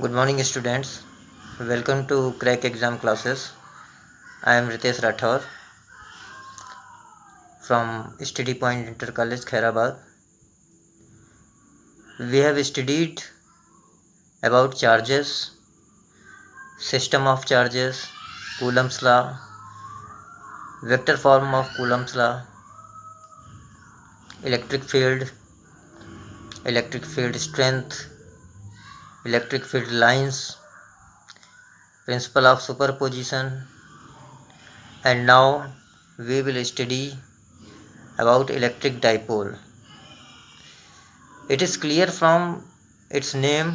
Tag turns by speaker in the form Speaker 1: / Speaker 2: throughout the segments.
Speaker 1: Good morning, students. Welcome to Crack Exam Classes. I am Ritesh Rathore from Study Point Inter College, Khairabad. We have studied about charges, system of charges, Coulomb's law, vector form of Coulomb's law, electric field strength, electric field lines, principle of superposition, and now we will study about electric dipole. It is clear from its name,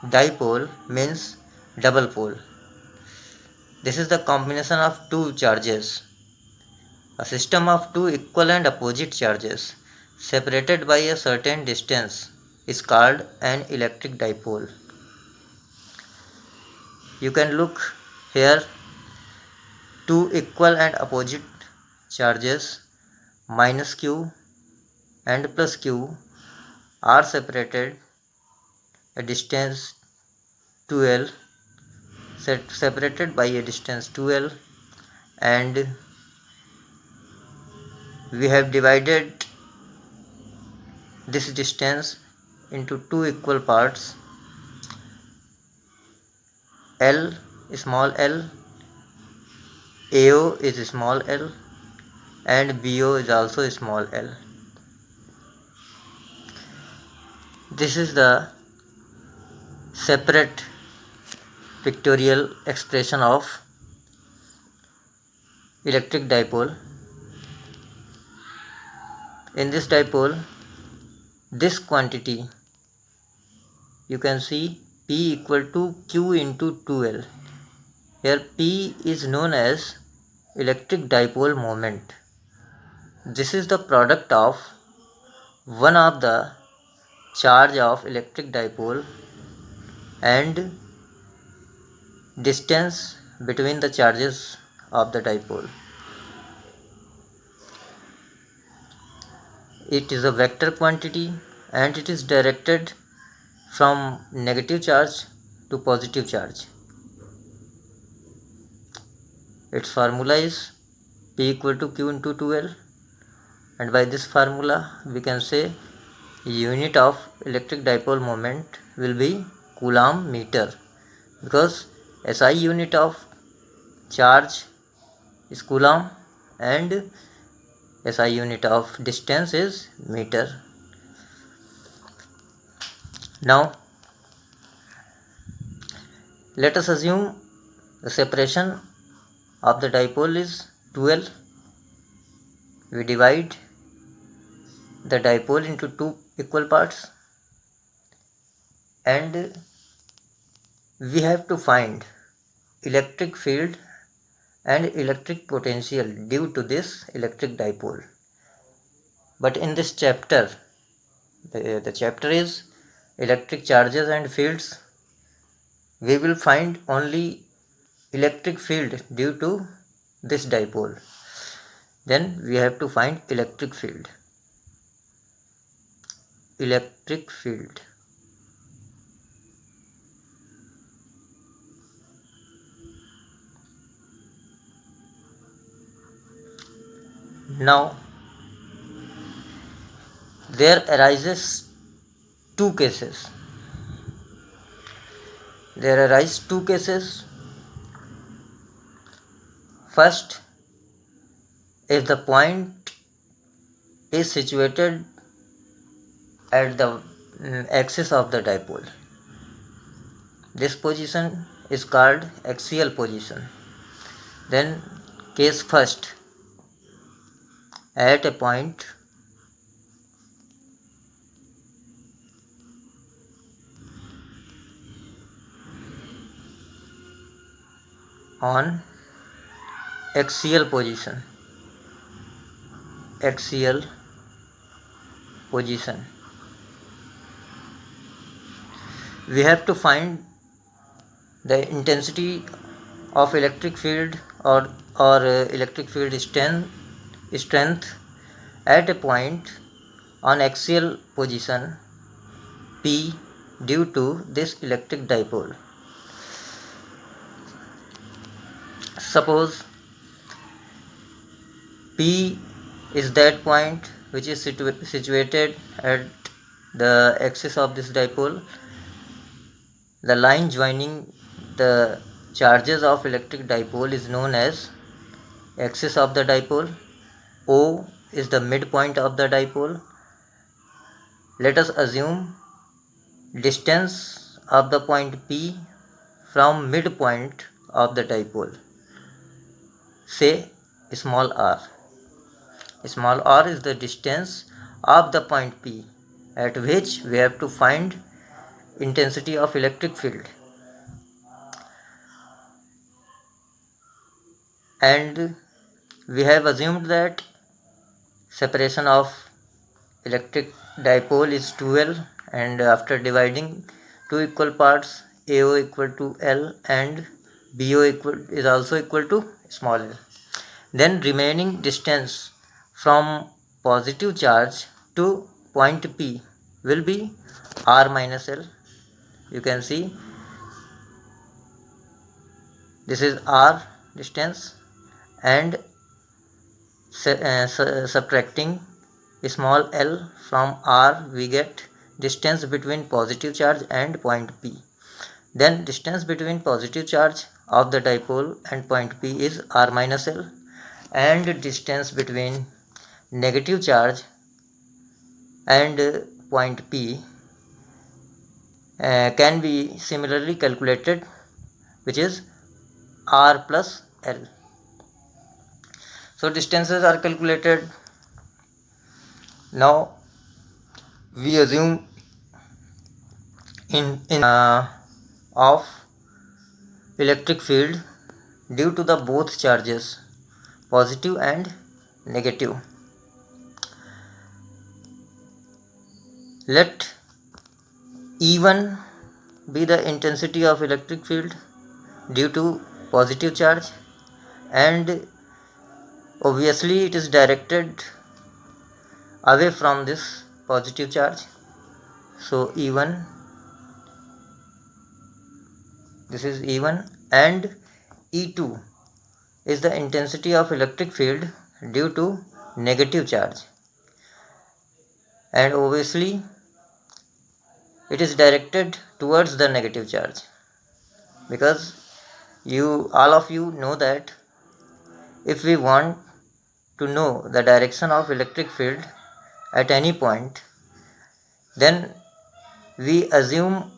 Speaker 1: dipole means double pole. This is the combination of two charges. A system of two equal and opposite charges separated by a certain distance is called an electric dipole. You can look here, two equal and opposite charges minus q and plus q are separated a distance 2l, separated by a distance 2l, and we have divided this distance into two equal parts. L, small l, AO is small l, and BO is also small l. This is the separate pictorial expression of electric dipole. In this dipole, this quantity you can see P equal to Q into 2L. Here P is known as electric dipole moment. This is the product of one of the charge of electric dipole and distance between the charges of the dipole. It is a vector quantity and it is directed from negative charge to positive charge. Its formula is P equal to Q into 2L, and by this formula we can say unit of electric dipole moment will be Coulomb meter, because SI unit of charge is Coulomb and SI unit of distance is meter. Now let us assume the separation of the dipole is 2L. We divide the dipole into two equal parts and we have to find electric field and electric potential due to this electric dipole. But in this chapter, the chapter is electric charges and fields, we will find only electric field due to this dipole. Then we have to find electric field. Electric field. Now there arises two cases. There arise two cases. First, if the point is situated at the axis of the dipole, this position is called axial position. Then case first, at a point on axial position, we have to find the intensity of electric field or electric field strength at a point on axial position P due to this electric dipole. suppose P is that point which is situated at the axis of this dipole. The line joining the charges of electric dipole is known as axis of the dipole. O is the midpoint of the dipole. Let us assume distance of the point P from midpoint of the dipole, say small r. Small r is the distance of the point P at which we have to find intensity of electric field. And we have assumed that separation of electric dipole is 2L, and after dividing two equal parts, AO equal to L and BO is also equal to small l. Then remaining distance from positive charge to point P will be R minus L. You can see this is R distance, and subtracting small l from R we get distance between positive charge and point P. Then distance between positive charge of the dipole and point P is R minus L, and distance between negative charge and point P can be similarly calculated, which is R plus L. So distances are calculated. Now we assume in of electric field due to the both charges, positive and negative. Let E1 be the intensity of electric field due to positive charge, and obviously it is directed away from this positive charge. So E1, this is E1, and E2 is the intensity of electric field due to negative charge, and obviously it is directed towards the negative charge, because all of you know that if we want to know the direction of electric field at any point, then we assume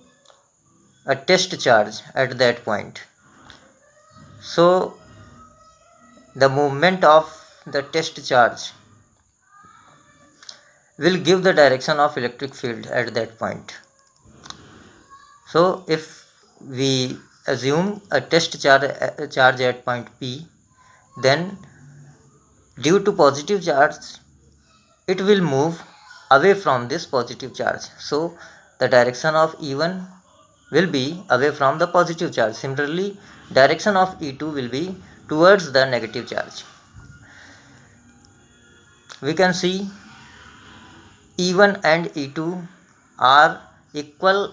Speaker 1: a test charge at that point. So the movement of the test charge will give the direction of electric field at that point. So if we assume a test charge at point P, then due to positive charge it will move away from this positive charge. So the direction of E1 will be away from the positive charge. Similarly, direction of E2 will be towards the negative charge. We can see E1 and E2 are equal,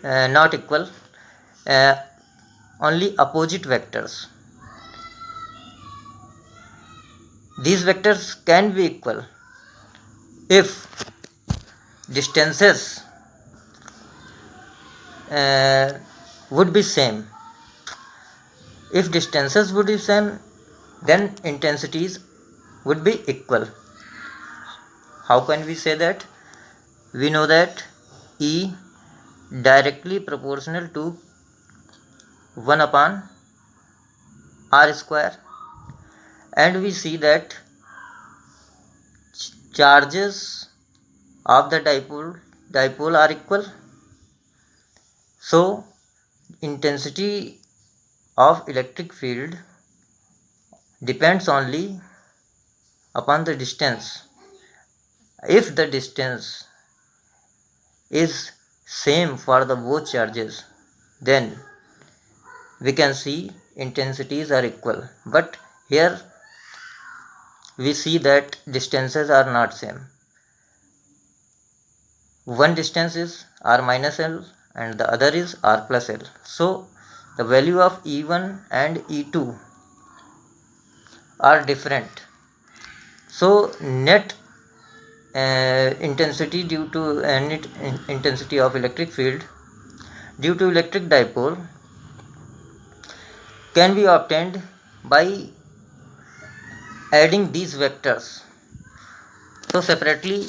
Speaker 1: not equal, only opposite vectors. These vectors can be equal if distances would be same. If distances would be same, then intensities would be equal. How can we say that? We know that E directly proportional to 1 upon R square, and we see that charges of the dipole are equal. So intensity of electric field depends only upon the distance. If the distance is same for the both charges, then we can see intensities are equal. But here we see that distances are not same. One distance is R minus L and the other is R plus L. So the value of E1 and E2 are different. So net intensity due to net intensity of electric field due to electric dipole can be obtained by adding these vectors. So separately,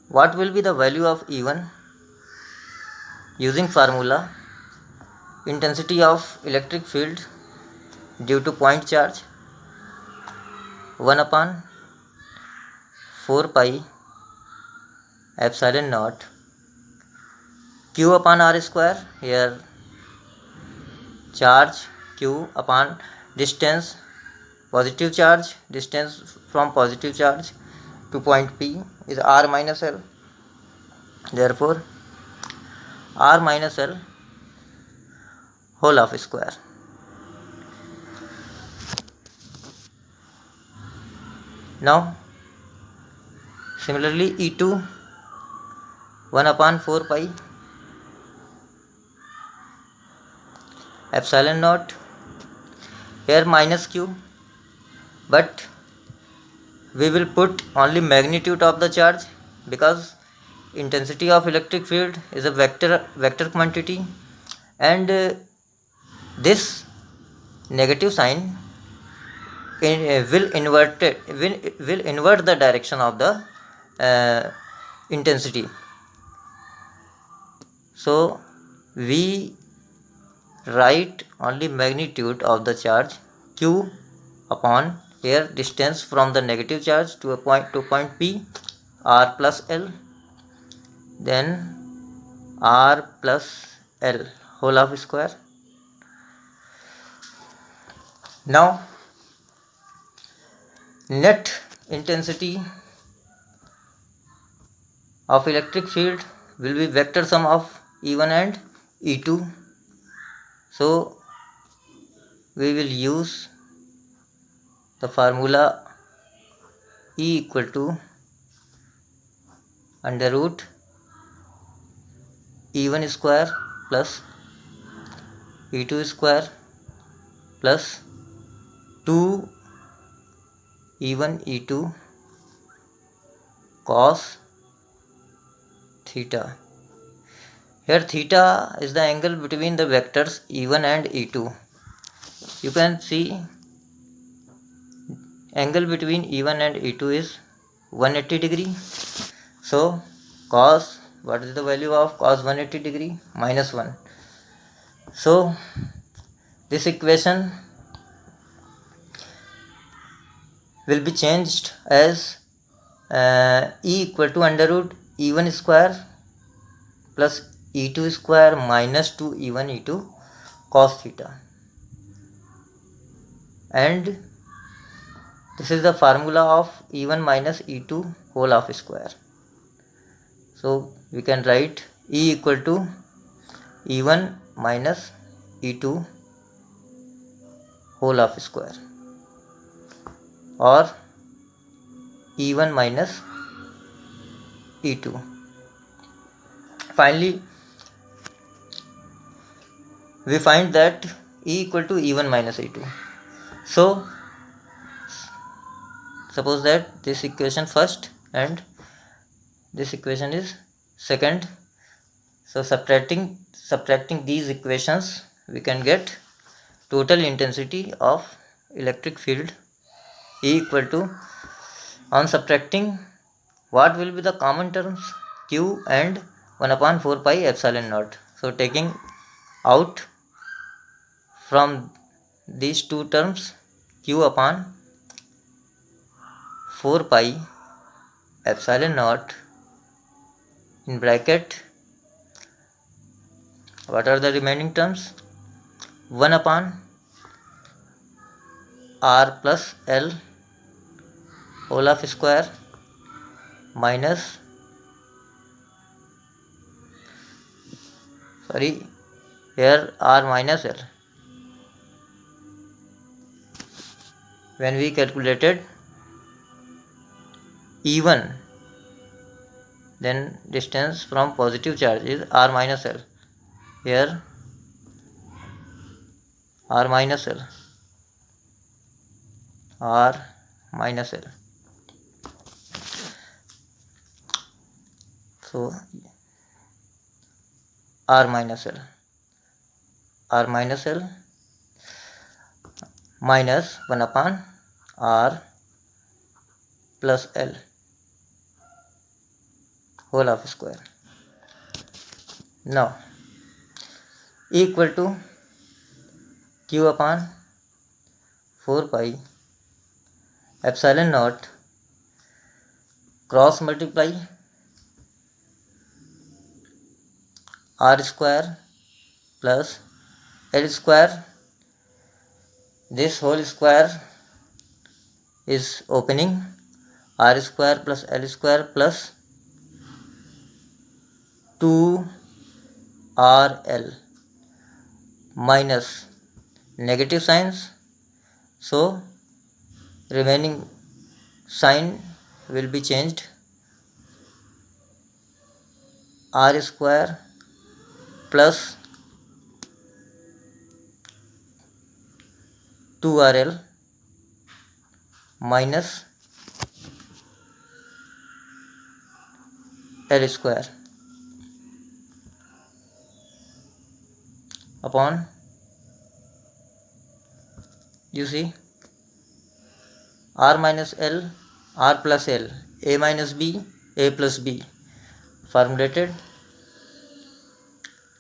Speaker 1: what will be the value of E1 using formula intensity of electric field due to point charge 1 upon 4 pi epsilon naught q upon r square. Here charge q upon distance, positive charge, distance from positive charge to point P is r minus L. Therefore r minus L whole of square. Now similarly E2 1 upon 4 pi epsilon naught, here minus q, but we will put only magnitude of the charge because intensity of electric field is a vector quantity, and this negative sign will invert the direction of the intensity. So we write only magnitude of the charge q upon here distance from the negative charge to point P r plus L, then r plus L whole of square. Now net intensity of electric field will be vector sum of E1 and E2. So we will use the formula E equal to under root E1 square plus E2 square plus 2 E1 E2 cos theta. Here theta is the angle between the vectors E1 and E2. You can see angle between E1 and E2 is 180 degree. So cos, what is the value of cos 180 degree? Minus 1. So this equation will be changed as E equal to under root E1 square plus E2 square minus 2 E1 E2 cos theta, and this is the formula of E1 minus E2 whole of square. So we can write E equal to E1 minus E2 whole of square or E1 minus E2. Finally we find that E equal to E1 minus E2. So suppose that this equation first and this equation is second. So subtracting these equations, we can get total intensity of electric field E equal to, on subtracting, what will be the common terms? Q and 1 upon 4 pi epsilon naught. So taking out from these two terms Q upon 4 pi epsilon naught in bracket, what are the remaining terms? 1 upon r plus L whole of square minus, here r minus L. When we calculated E1, then distance from positive charge is r minus L. here r minus l, r minus l. So r minus l, r minus l minus 1 upon r plus l whole of square. Now equal to q upon 4 pi epsilon naught cross multiply r square plus l square. This whole square is opening, r square plus l square plus 2rl minus negative signs, so remaining sign will be changed. R square plus 2rl minus l square upon, you see, r minus l, r plus l, a minus b, a plus b formulated.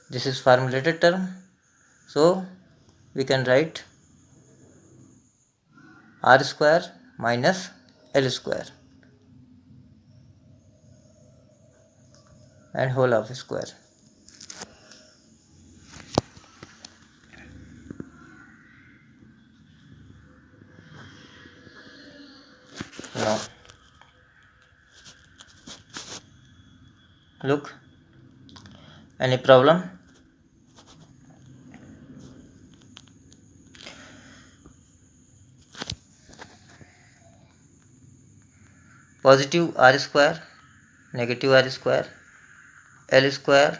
Speaker 1: This is formulated term, so we can write r square minus l square and whole of square. Now look, any problem? Positive r square, negative r square, l square,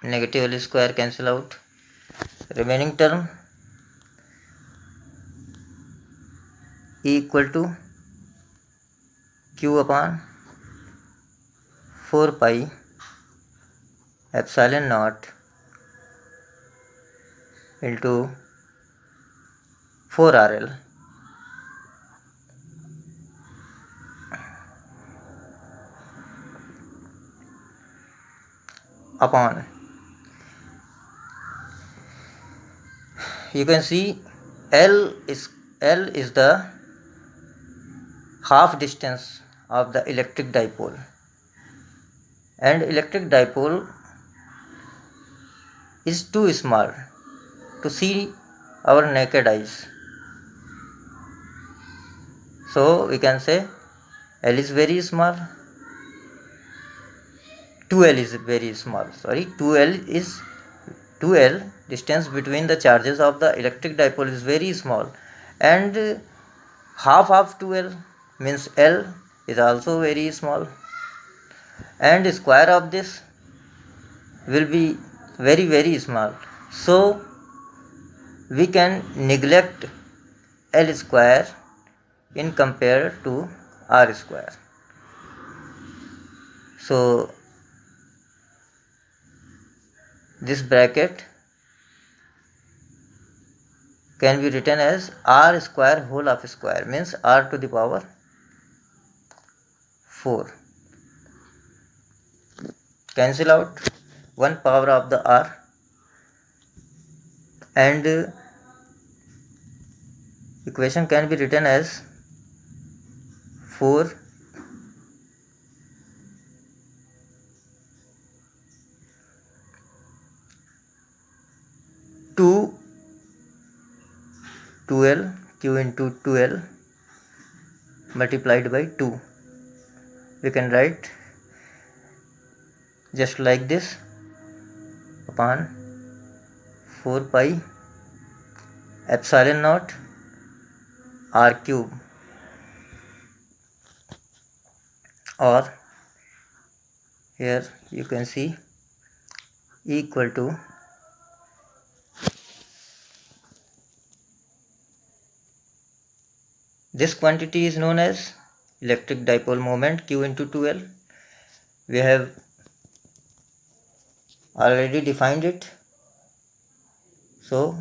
Speaker 1: negative l square cancel out. Remaining term E equal to q upon 4 pi epsilon naught into 4rl upon, you can see L is the half distance of the electric dipole, and electric dipole is too small to see our naked eyes, so we can say L is very small, 2L is very small, 2L distance between the charges of the electric dipole is very small, and half of 2L means L is also very small, and square of this will be very very small, so we can neglect L square in compared to R square. So this bracket can be written as r square whole of square, means r to the power 4. Cancel out one power of the r, and equation can be written as 4 2l q into 2l multiplied by 2. We can write just like this upon 4 pi epsilon naught r cube, or here you can see equal to this quantity is known as electric dipole moment Q into 2L. We have already defined it. So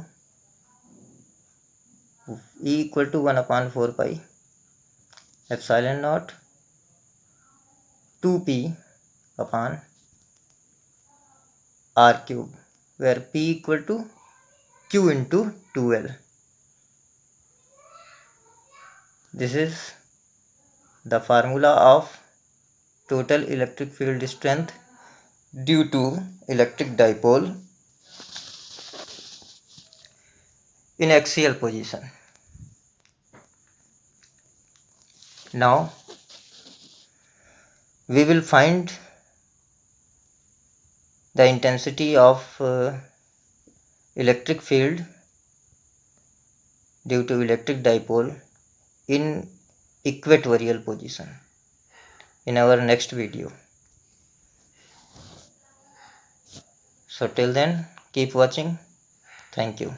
Speaker 1: E equal to 1 upon 4 pi epsilon naught 2p upon r cube, where p equal to q into 2l. This is the formula of total electric field strength due to electric dipole in axial position. Now we will find the intensity of electric field due to electric dipole in equatorial position in our next video. So till then, keep watching. Thank you.